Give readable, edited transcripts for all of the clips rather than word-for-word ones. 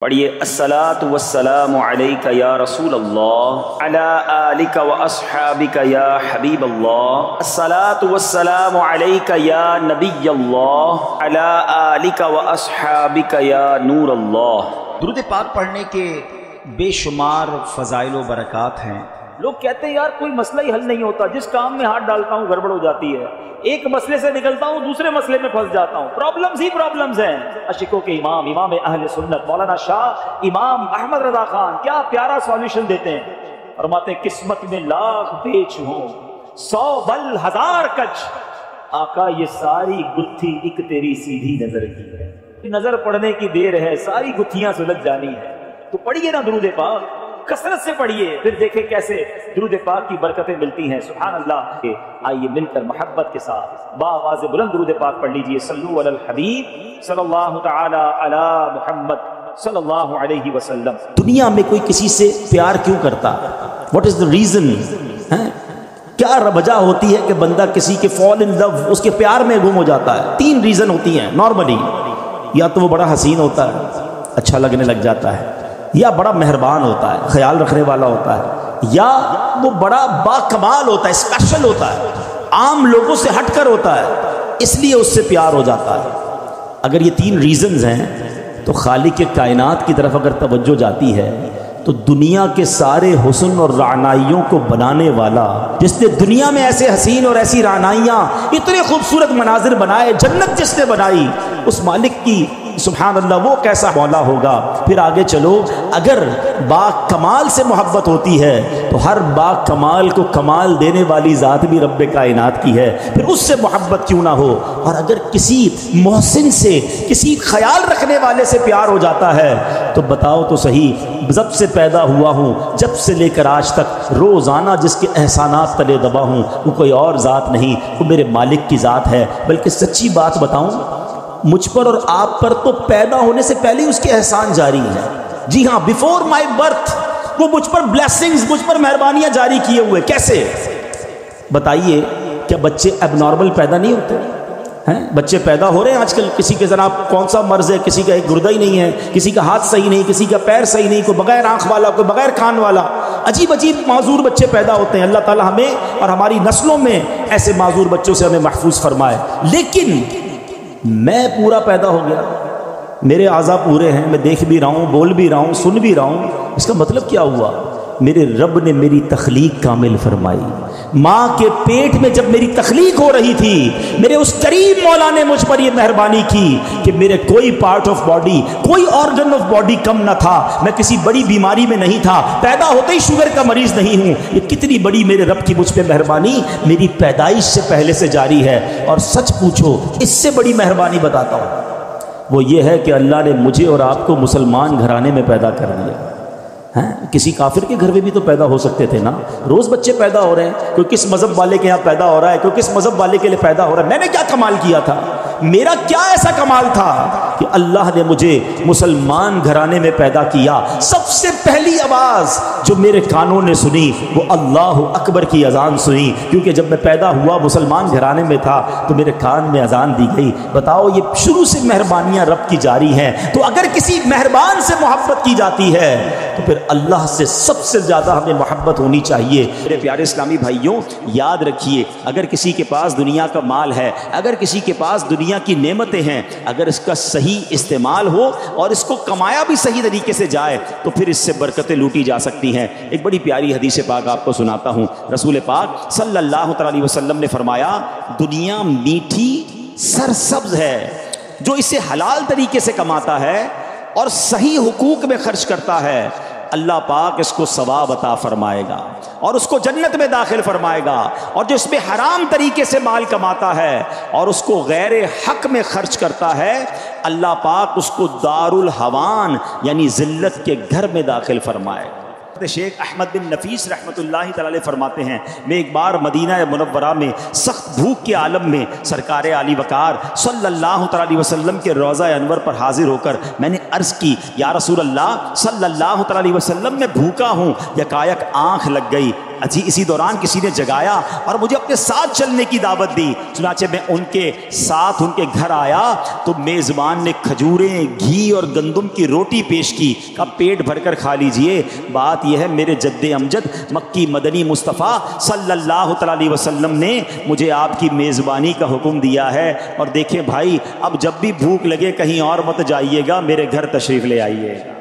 پڑھیے الصلاۃ والسلام علیک یا رسول اللہ علی آلک و اصحابک یا حبیب اللہ، الصلاۃ والسلام علیک یا نبی اللہ علی آلک و اصحابک یا نور اللہ۔ درود پاک پڑھنے کے بے شمار فضائل و برکات ہیں۔ لوگ کہتے ہیں یار کوئی مسئلہ ہی حل نہیں ہوتا، جس کام میں ہاتھ ڈالتا ہوں گڑبڑ ہو جاتی ہے، ایک مسئلے سے نکلتا ہوں دوسرے مسئلے میں پھنس جاتا ہوں، پرابلمز ہی پرابلمز ہیں۔ عاشقوں کے امام، امام اہل سنت مولانا شاہ امام احمد رضا خان کیا پیارا سولوشن دیتے ہیں، فرماتے ہیں قسمت میں لاکھ پیچ ہوں 100 بل 1000 کچ، آقا یہ ساری گتھی ایک تیری سیدھی نظر کی ہے، نظر پڑنے کی دیر ہے، ساری گتھیاں سلجھ جانی ہے۔ تو پڑھیے نا درود پاک، کثرت سے پڑھیے، پھر دیکھیں کیسے درود پاک کی برکتیں ملتی ہیں۔ سبحان اللہ۔ آئیے مل کر محبت کے ساتھ بآواز بلند درود پاک پڑھ لیجئے۔ صلو علی الحبیب صلی اللہ تعالی علی محمد صلی اللہ علیہ وسلم۔ دنیا میں کوئی کسی سے پیار کیوں کرتا؟ What is the reason? کیا وجہ ہوتی ہے کہ بندہ کسی کے فال ان لو، اس کے پیار میں گم ہو جاتا ہے؟ 3 ریزن ہوتی ہیں نارملی۔ یا تو وہ بڑا حسین ہوتا ہے، اچھا لگنے لگ جاتا ہے، یا بڑا مہربان ہوتا ہے، خیال رکھنے والا ہوتا ہے، یا وہ بڑا باکمال ہوتا ہے، اسپیشل ہوتا ہے، عام لوگوں سے ہٹ کر ہوتا ہے، اس لیے اس سے پیار ہو جاتا ہے۔ اگر یہ 3 ریزنز ہیں تو خالق کائنات کی طرف اگر توجہ جاتی ہے تو دنیا کے سارے حسن اور رعنائیوں کو بنانے والا، جس نے دنیا میں ایسے حسین اور ایسی رعنائیاں، اتنے خوبصورت مناظر بنائے، جنت جس نے بنائی، اس مالک کی سبحان اللہ وہ کیسا مولا ہوگا۔ پھر آگے چلو، اگر با کمال سے محبت ہوتی ہے تو ہر با کمال کو کمال دینے والی ذات بھی رب کائنات کی ہے، پھر اس سے محبت کیوں نہ ہو۔ اور اگر کسی محسن سے، کسی خیال رکھنے والے سے پیار ہو جاتا ہے تو بتاؤ تو صحیح، جب سے پیدا ہوا ہوں، جب سے لے کر آج تک روزانہ جس کے احسانات تلے دبا ہوں، وہ کوئی اور ذات نہیں، وہ میرے مالک کی ذات ہے۔ بلکہ سچی بات بتاؤں، مجھ پر اور آپ پر تو پیدا ہونے سے پہلے اس کے احسان جاری ہیں۔ جی ہاں، بیفور مائی برتھ وہ مجھ پر بلیسنگز، مجھ پر مہربانیاں جاری کیے ہوئے۔ کیسے بتائیے؟ کیا بچے اب نارمل پیدا نہیں ہوتے ہیں؟ بچے پیدا ہو رہے ہیں آج کل، کسی کے ذرا کون سا مرض ہے، کسی کا ایک گردہ ہی نہیں ہے، کسی کا ہاتھ صحیح نہیں، کسی کا پیر صحیح نہیں، کوئی بغیر آنکھ والا، کوئی بغیر کان والا، عجیب عجیب معذور بچے پیدا ہوتے ہیں۔ اللہ تعالی ہمیں اور ہماری نسلوں میں ایسے معذور بچوں سے ہمیں محفوظ فرمائے۔ لیکن میں پورا پیدا ہو گیا، میرے اعضاء پورے ہیں، میں دیکھ بھی رہا ہوں، بول بھی رہا ہوں، سن بھی رہا ہوں۔ اس کا مطلب کیا ہوا؟ میرے رب نے میری تخلیق کامل فرمائی۔ ماں کے پیٹ میں جب میری تخلیق ہو رہی تھی، میرے اس کریم مولا نے مجھ پر یہ مہربانی کی کہ میرے کوئی پارٹ آف باڈی، کوئی آرگن آف باڈی کم نہ تھا، میں کسی بڑی بیماری میں نہیں تھا، پیدا ہوتے ہی شوگر کا مریض نہیں ہوں۔ یہ کتنی بڑی میرے رب کی مجھ پہ مہربانی میری پیدائش سے پہلے سے جاری ہے۔ اور سچ پوچھو، اس سے بڑی مہربانی بتاتا ہوں، وہ یہ ہے کہ اللہ نے مجھے اور آپ کو مسلمان گھرانے میں پیدا کر دیا۔ کسی کافر کے گھر میں بھی تو پیدا ہو سکتے تھے نا۔ روز بچے پیدا ہو رہے ہیں، کوئی کس مذہب والے کے یہاں پیدا ہو رہا ہے، کوئی کس مذہب والے کے لیے پیدا ہو رہا ہے۔ میں نے کیا کمال کیا تھا؟ میرا کیا ایسا کمال تھا کہ اللہ نے مجھے مسلمان گھرانے میں پیدا کیا؟ سب سے پہلی آواز جو میرے کانوں نے سنی وہ اللہ اکبر کی اذان سنی، کیونکہ جب میں پیدا ہوا مسلمان گھرانے میں تھا تو میرے کان میں اذان دی گئی۔ بتاؤ، یہ شروع سے مہربانیاں رب کی جاری ہیں۔ تو اگر کسی مہربان سے محبت کی جاتی ہے تو پھر اللہ سے سب سے زیادہ ہمیں محبت ہونی چاہیے۔ میرے پیارے اسلامی بھائیوں، یاد رکھیے، اگر کسی کے پاس دنیا کا مال ہے، اگر کسی کے پاس دنیا کی نعمتیں ہیں، اگر اس کا صحیح استعمال ہو اور اس کو کمایا بھی صحیح طریقے سے جائے تو پھر اس سے برکتیں لوٹی جا سکتی ہیں۔ ایک بڑی پیاری حدیث پاک آپ کو سناتا ہوں۔ رسول پاک صلی اللہ علیہ وسلم نے فرمایا، دنیا میٹھی سرسبز ہے، جو اسے حلال طریقے سے کماتا ہے اور صحیح حقوق میں خرچ کرتا ہے، اللہ پاک اس کو ثواب عطا فرمائے گا اور اس کو جنت میں داخل فرمائے گا۔ اور جو اس میں حرام طریقے سے مال کماتا ہے اور اس کو غیر حق میں خرچ کرتا ہے، اللہ پاک اس کو دار الحوان یعنی ذلت کے گھر میں داخل فرمائے گا۔ شیخ احمد بن نفیس رحمۃ اللہ تعالی فرماتے ہیں، میں ایک بار مدینہ منورہ میں سخت بھوک کے عالم میں سرکار علی وقار صلی اللہ علیہ وسلم کے روضہ انور پر حاضر ہو کر میں نے عرض کی، یا رسول اللہ صلی اللہ علیہ وسلم، میں بھوکا ہوں۔ یکایک آنکھ لگ گئی، اجی اسی دوران کسی نے جگایا اور مجھے اپنے ساتھ چلنے کی دعوت دی. چنانچہ میں ان کے ساتھ ان کے گھر آیا تو میزبان نے کھجوریں، گھی اور گندم کی روٹی پیش کی. کہا پیٹ بھر کر کھا لیجئے. بات یہ ہے میرے جد امجد مکی مدنی مصطفیٰ صلی اللہ تعالی علیہ وسلم نے مجھے آپ کی میزبانی کا حکم دیا ہے. اور دیکھیں بھائی، اب جب بھی بھوک لگے کہیں اور مت جائیے گا، میرے گھر تشریف لے آئیے گا.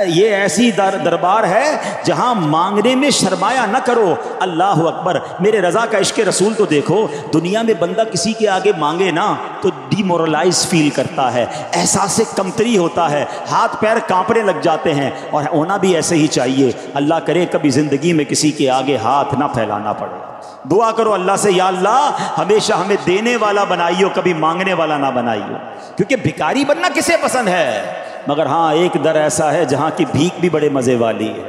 یہ ایسی دربار ہے جہاں مانگنے میں شرمایا نہ کرو. اللہ اکبر. میرے رضا کا عشق رسول تو دیکھو. دنیا میں بندہ کسی کے آگے مانگے نا تو ڈی مورلائز فیل کرتا ہے، احساس کمتری ہوتا ہے، ہاتھ پیر کانپنے لگ جاتے ہیں، اور ہونا بھی ایسے ہی چاہیے. اللہ کرے کبھی زندگی میں کسی کے آگے ہاتھ نہ پھیلانا پڑے. دعا کرو اللہ سے، یا اللہ ہمیشہ ہمیں دینے والا بنائیو، کبھی مانگنے والا نہ بنائیو. کیونکہ بھکاری بننا کسے پسند ہے؟ مگر ہاں ایک در ایسا ہے جہاں کی بھیک بھی بڑے مزے والی ہے.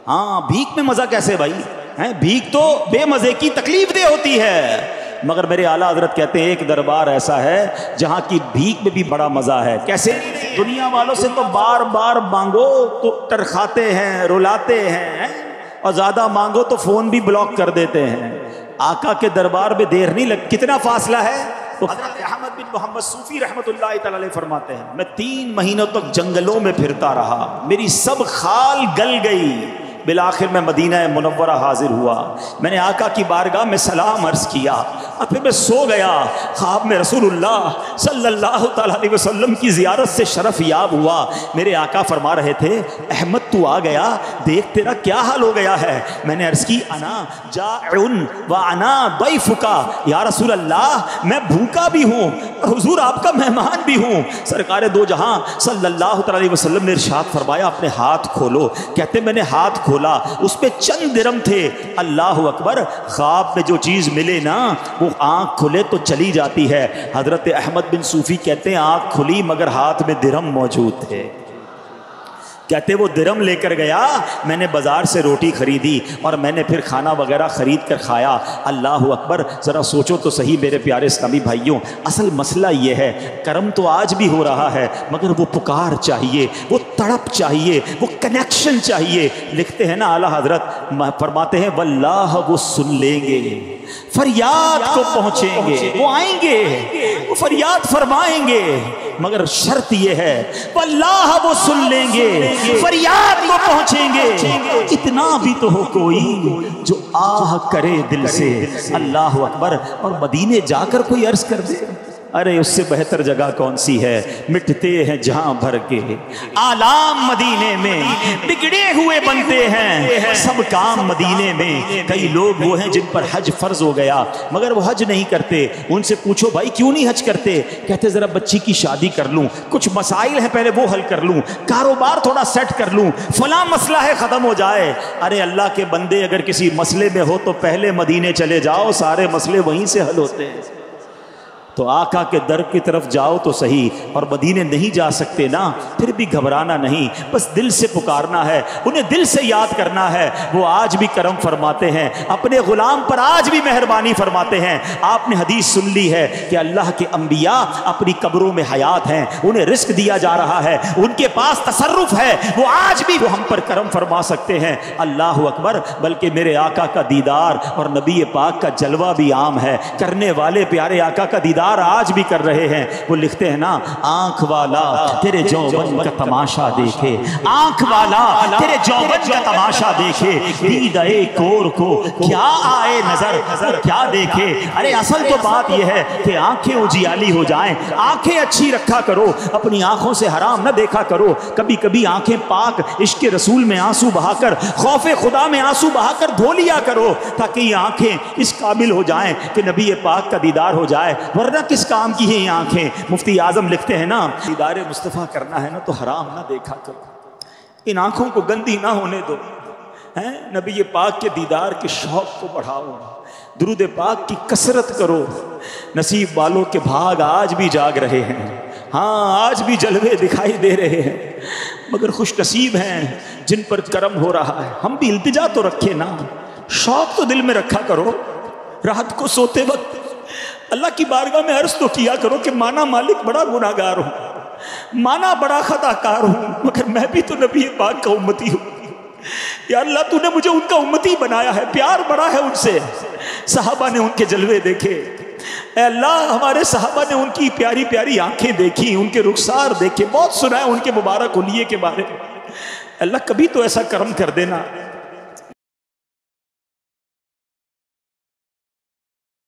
ہاں بھیک میں مزہ کیسے بھائی؟ بھیک تو بے مزے کی تکلیف دہ ہوتی ہے. مگر میرے اعلیٰ حضرت کہتے ہیں ایک دربار ایسا ہے جہاں کی بھیک میں بھی بڑا مزہ ہے. کیسے؟ دنیا والوں سے تو بار بار مانگو تو ترخاتے ہیں، رلاتے ہیں، اور زیادہ مانگو تو فون بھی بلاک کر دیتے ہیں. آقا کے دربار میں دیر نہیں لگ. کتنا فاصلہ ہے؟ حضرت احمد بن محمد صوفی رحمۃ اللہ تعالی علیہ فرماتے ہیں میں 3 مہینوں تک جنگلوں میں پھرتا رہا، میری سب خال گل گئی. بالآخر میں مدینہ منورہ حاضر ہوا. میں نے آقا کی بارگاہ میں سلام عرض کیا اور پھر میں سو گیا. خواب میں رسول اللہ صلی اللہ تعالیٰ علیہ وسلم کی زیارت سے شرف یاب ہوا. میرے آقا فرما رہے تھے احمد تو آ گیا، دیکھ تیرا کیا حال ہو گیا ہے. میں نے عرض کی انا جائعن وانا ضیفک. یا رسول اللہ میں بھوکا بھی ہوں اور حضور آپ کا مہمان بھی ہوں. سرکار دو جہاں صلی اللہ تعالیٰ علیہ وسلم نے ارشاد فرمایا اپنے ہاتھ کھولو. کہتے میں نے ہاتھ کھولا، اس پہ چند درم تھے. اللہ اکبر. خواب میں جو چیز ملے نا وہ آنکھ کھلے تو چلی جاتی ہے. حضرت احمد بن صوفی کہتے ہیں آنکھ کھلی مگر ہاتھ میں درم موجود تھے. کہتے وہ درم لے کر گیا، میں نے بازار سے روٹی خریدی اور میں نے پھر کھانا وغیرہ خرید کر کھایا. اللہ اکبر. ذرا سوچو تو صحیح میرے پیارے اسلامی بھائیوں، اصل مسئلہ یہ ہے کرم تو آج بھی ہو رہا ہے مگر وہ پکار چاہیے، وہ تڑپ چاہیے، وہ کنیکشن چاہیے. لکھتے ہیں نا اعلیٰ حضرت فرماتے ہیں واللہ وہ سن لیں گے، فریاد کو پہنچیں گے، وہ آئیں گے، وہ فریاد فرمائیں گے، مگر شرط یہ ہے واللہ وہ سن لیں گے، فریاد کو پہنچیں گے. اتنا بھی تو ہو کوئی جو آہ کرے دل سے. اللہ اکبر. اور مدینے جا کر کوئی عرض کر دے ارے اس سے بہتر جگہ کون سی ہے؟ مٹتے ہیں جہاں بھر کے آلام مدینے میں، بگڑے ہوئے بنتے ہیں سب کام مدینے میں. کئی لوگ وہ ہیں جن پر حج فرض ہو گیا مگر وہ حج نہیں کرتے. ان سے پوچھو بھائی کیوں نہیں حج کرتے؟ کہتے ذرا بچی کی شادی کر لوں، کچھ مسائل ہیں پہلے وہ حل کر لوں، کاروبار تھوڑا سیٹ کر لوں، فلاں مسئلہ ہے ختم ہو جائے. ارے اللہ کے بندے اگر کسی مسئلے میں ہو تو پہلے مدینے چلے جاؤ، سارے مسئلے وہیں سے حل ہوتے ہیں. تو آقا کے در کی طرف جاؤ تو صحیح. اور مدینے نہیں جا سکتے نا پھر بھی گھبرانا نہیں، بس دل سے پکارنا ہے، انہیں دل سے یاد کرنا ہے. وہ آج بھی کرم فرماتے ہیں، اپنے غلام پر آج بھی مہربانی فرماتے ہیں. آپ نے حدیث سن لی ہے کہ اللہ کے انبیاء اپنی قبروں میں حیات ہیں، انہیں رزق دیا جا رہا ہے، ان کے پاس تصرف ہے، وہ آج بھی وہ ہم پر کرم فرما سکتے ہیں. اللہ اکبر. بلکہ میرے آقا کا دیدار اور نبی پاک کا جلوہ بھی عام ہے. کرنے والے پیارے آقا کا دیدار آج بھی کر رہے ہیں. وہ لکھتے ہیں نا آنکھ والا تیرے جوبن کا تماشا دیکھے، آنکھ والا تیرے جوبن کا تماشا دیکھے، دیدے کور کو کیا آئے نظر کیا دیکھے. ارے اصل تو بات یہ ہے کہ آنکھیں اجیالی ہو جائیں، آنکھیں اچھی رکھا کرو، اپنی آنکھوں سے حرام نہ دیکھا کرو. کبھی کبھی آنکھیں پاک عشق رسول میں آنسو بہا کر، خوف خدا میں آنسو بہا کر دھو لیا کرو تاکہ یہ آنکھیں اس قابل ہو جائیں کہ نبی پاک کا دیدار ہو جائے. ورنہ کس کام کی ہیں یہ آنکھیں؟ مفتی اعظم لکھتے ہیں نا دیدار مصطفیٰ کرنا ہے نا تو حرام نہ دیکھا کرو، ان آنکھوں کو گندی نہ ہونے دو. نبی پاک کے دیدار کے شوق کو بڑھاؤ، درود پاک کی کثرت کرو. نصیب والوں کے بھاگ آج بھی جاگ رہے ہیں، ہاں آج بھی جلوے دکھائی دے رہے ہیں، مگر خوش نصیب ہیں جن پر کرم ہو رہا ہے. ہم بھی التجا تو رکھے نا، شوق تو دل میں رکھا کرو. رات کو سوتے وقت اللہ کی بارگاہ میں عرض تو کیا کرو کہ مانا مالک بڑا گناہ گار ہوں، مانا بڑا خطا کار ہوں، مگر میں بھی تو نبی پاک کا امتی ہوں. یا اللہ تو نے مجھے ان کا امتی بنایا ہے، پیار بڑا ہے ان سے، صحابہ نے ان کے جلوے دیکھے، اے اللہ ہمارے صحابہ نے ان کی پیاری پیاری آنکھیں دیکھی، ان کے رخسار دیکھے، بہت سنا ہے ان کے مبارک حلیے کے بارے میں، اللہ کبھی تو ایسا کرم کر دینا